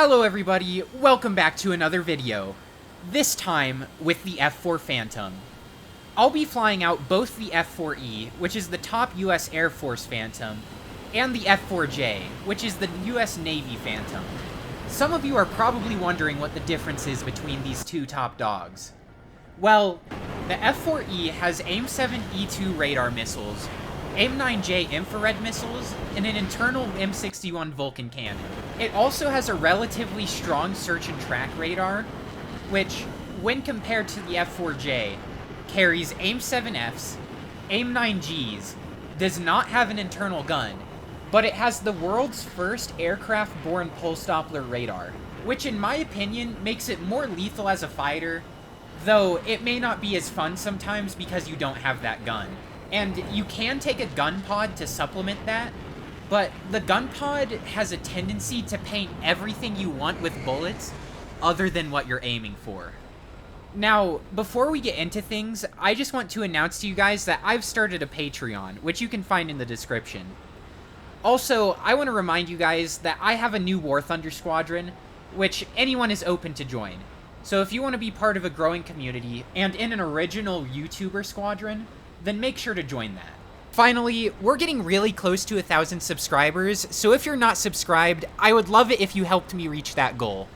Hello everybody, welcome back to another video. This time with the F-4 Phantom. I'll be flying out both the F-4E, which is the top US Air Force Phantom, and the F-4J, which is the US Navy Phantom. Some of you are probably wondering what the difference is between these two top dogs. Well, the F-4E has AIM-7E2 radar missiles, AIM-9J infrared missiles, and an internal M61 Vulcan cannon. It also has a relatively strong search and track radar, which, when compared to the F-4J, carries AIM-7Fs, AIM-9Gs, does not have an internal gun, but it has the world's first aircraft-borne pulse Doppler radar, which in my opinion makes it more lethal as a fighter, though it may not be as fun sometimes because you don't have that gun. And you can take a Gunpod to supplement that, but the Gunpod has a tendency to paint everything you want with bullets other than what you're aiming for. Now, before we get into things, I just want to announce to you guys that I've started a Patreon, which you can find in the description. Also, I want to remind you guys that I have a new War Thunder squadron, which anyone is open to join. So if you want to be part of a growing community and in an original YouTuber squadron, then make sure to join that. Finally, we're getting really close to 1,000 subscribers, so if you're not subscribed, I would love it if you helped me reach that goal.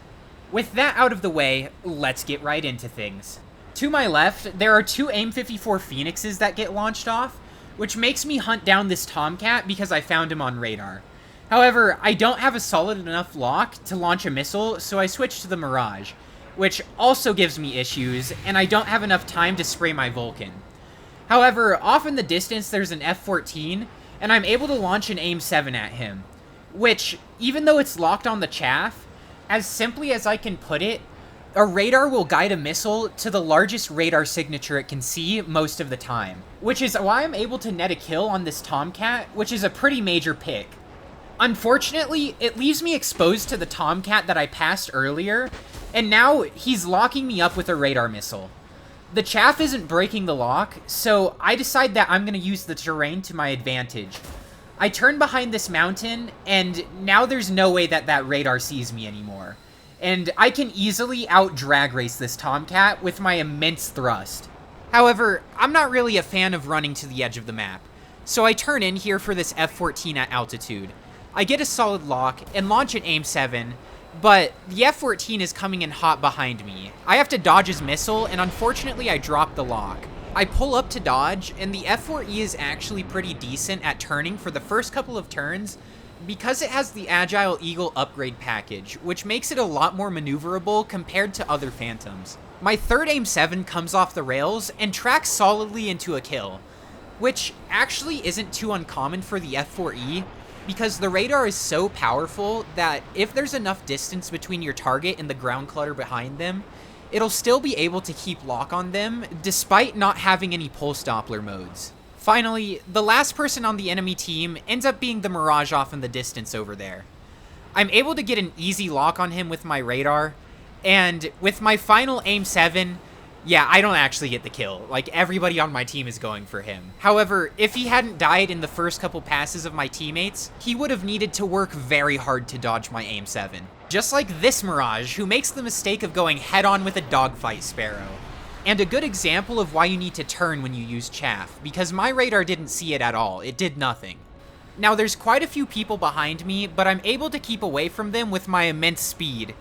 With that out of the way, let's get right into things. To my left, there are two AIM-54 Phoenixes that get launched off, which makes me hunt down this Tomcat because I found him on radar. However, I don't have a solid enough lock to launch a missile, so I switched to the Mirage, which also gives me issues, and I don't have enough time to spray my Vulcan. However, off in the distance there's an F-14, and I'm able to launch an AIM-7 at him, which, even though it's locked on the chaff, as simply as I can put it, a radar will guide a missile to the largest radar signature it can see most of the time, which is why I'm able to net a kill on this Tomcat, which is a pretty major pick. Unfortunately, it leaves me exposed to the Tomcat that I passed earlier, and now he's locking me up with a radar missile. The chaff isn't breaking the lock, so I decide that I'm going to use the terrain to my advantage. I turn behind this mountain, and now there's no way that that radar sees me anymore. And I can easily out-drag race this Tomcat with my immense thrust. However, I'm not really a fan of running to the edge of the map, so I turn in here for this F-14 at altitude. I get a solid lock and launch an AIM-7, but the F-14 is coming in hot behind me. I have to dodge his missile, and unfortunately I drop the lock. I pull up to dodge, and the F-4E is actually pretty decent at turning for the first couple of turns because it has the Agile Eagle upgrade package, which makes it a lot more maneuverable compared to other Phantoms. My third AIM-7 comes off the rails and tracks solidly into a kill, which actually isn't too uncommon for the F-4E, because the radar is so powerful that if there's enough distance between your target and the ground clutter behind them, it'll still be able to keep lock on them despite not having any pulse Doppler modes. Finally, the last person on the enemy team ends up being the Mirage off in the distance over there. I'm able to get an easy lock on him with my radar, and with my final AIM-7, yeah, I don't actually get the kill. Like, everybody on my team is going for him. However, if he hadn't died in the first couple passes of my teammates, he would have needed to work very hard to dodge my AIM-7. Just like this Mirage, who makes the mistake of going head-on with a dogfight Sparrow. And a good example of why you need to turn when you use chaff, because my radar didn't see it at all. It did nothing. Now, there's quite a few people behind me, but I'm able to keep away from them with my immense speed.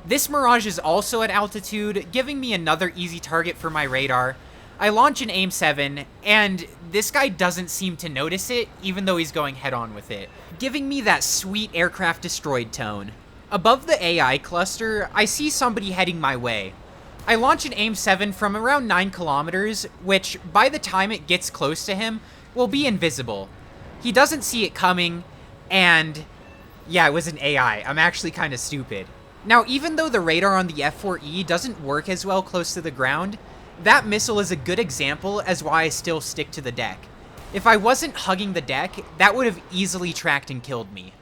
This Mirage is also at altitude, giving me another easy target for my radar. I launch an AIM-7, and this guy doesn't seem to notice it, even though he's going head-on with it, giving me that sweet aircraft destroyed tone. Above the AI cluster, I see somebody heading my way. I launch an AIM-7 from around 9 kilometers, which, by the time it gets close to him, will be invisible. He doesn't see it coming, and yeah, it was an AI. I'm actually kind of stupid. Now, even though the radar on the F-4E doesn't work as well close to the ground, that missile is a good example as why I still stick to the deck. If I wasn't hugging the deck, that would have easily tracked and killed me.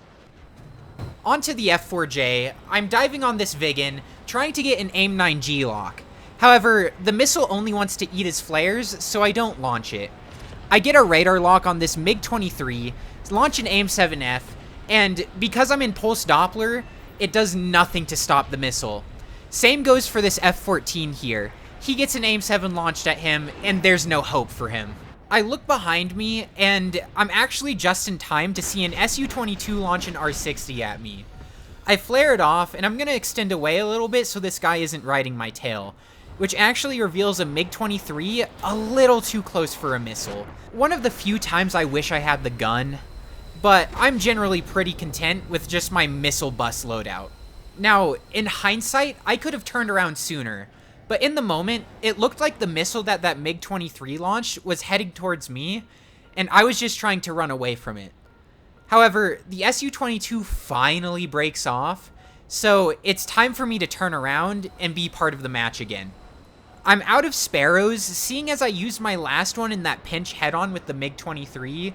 Onto the F-4J, I'm diving on this Viggen, trying to get an AIM-9G lock. However, the missile only wants to eat his flares, so I don't launch it. I get a radar lock on this MiG-23, launch an AIM-7F, and because I'm in pulse Doppler, it does nothing to stop the missile. Same goes for this F-14 here. He gets an AIM-7 launched at him, and there's no hope for him. I look behind me, and I'm actually just in time to see an Su-22 launch an R-60 at me. I flare it off, and I'm going to extend away a little bit so this guy isn't riding my tail, which actually reveals a MiG-23 a little too close for a missile. One of the few times I wish I had the gun, but I'm generally pretty content with just my missile bus loadout. Now, in hindsight, I could have turned around sooner, but in the moment, it looked like the missile that MiG-23 launched was heading towards me, and I was just trying to run away from it. However, the Su-22 finally breaks off, so it's time for me to turn around and be part of the match again. I'm out of Sparrows, seeing as I used my last one in that pinch head-on with the MiG-23,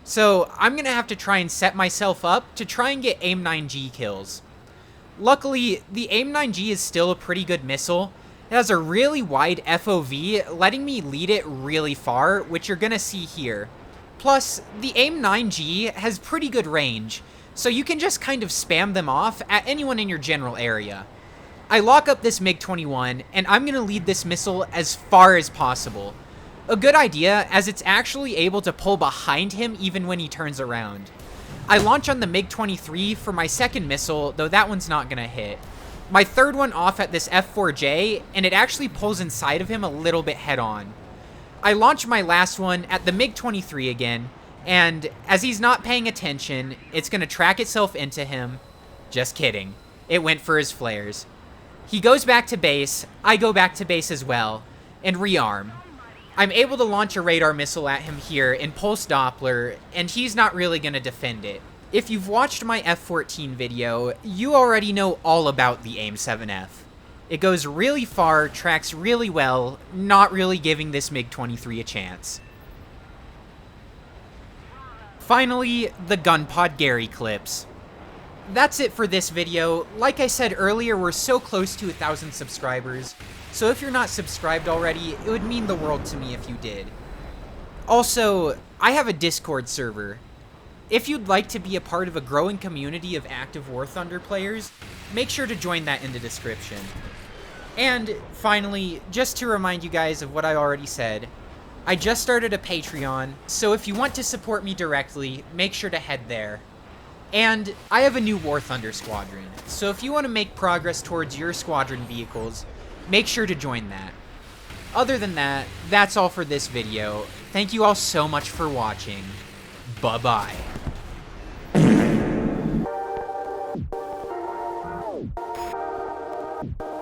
so I'm going to have to try and set myself up to try and get AIM-9G kills. Luckily, the AIM-9G is still a pretty good missile. It has a really wide FOV, letting me lead it really far, which you're going to see here. Plus, the AIM-9G has pretty good range, so you can just kind of spam them off at anyone in your general area. I lock up this MiG-21, and I'm going to lead this missile as far as possible. A good idea, as it's actually able to pull behind him even when he turns around. I launch on the MiG-23 for my second missile, though that one's not going to hit. My third one off at this F-4J, and it actually pulls inside of him a little bit head-on. I launch my last one at the MiG-23 again, and as he's not paying attention, it's going to track itself into him. Just kidding. It went for his flares. He goes back to base, I go back to base as well, and rearm. I'm able to launch a radar missile at him here in Pulse Doppler, and he's not really going to defend it. If you've watched my F-14 video, you already know all about the AIM-7F. It goes really far, tracks really well, not really giving this MiG-23 a chance. Finally, the Gunpod Gary clips. That's it for this video. Like I said earlier, we're so close to 1,000 subscribers, so if you're not subscribed already, it would mean the world to me if you did. Also, I have a Discord server. If you'd like to be a part of a growing community of active War Thunder players, make sure to join that in the description. And finally, just to remind you guys of what I already said, I just started a Patreon, so if you want to support me directly, make sure to head there. And I have a new War Thunder squadron, so if you want to make progress towards your squadron vehicles, make sure to join that. Other than that, that's all for this video. Thank you all so much for watching. Bye-bye. You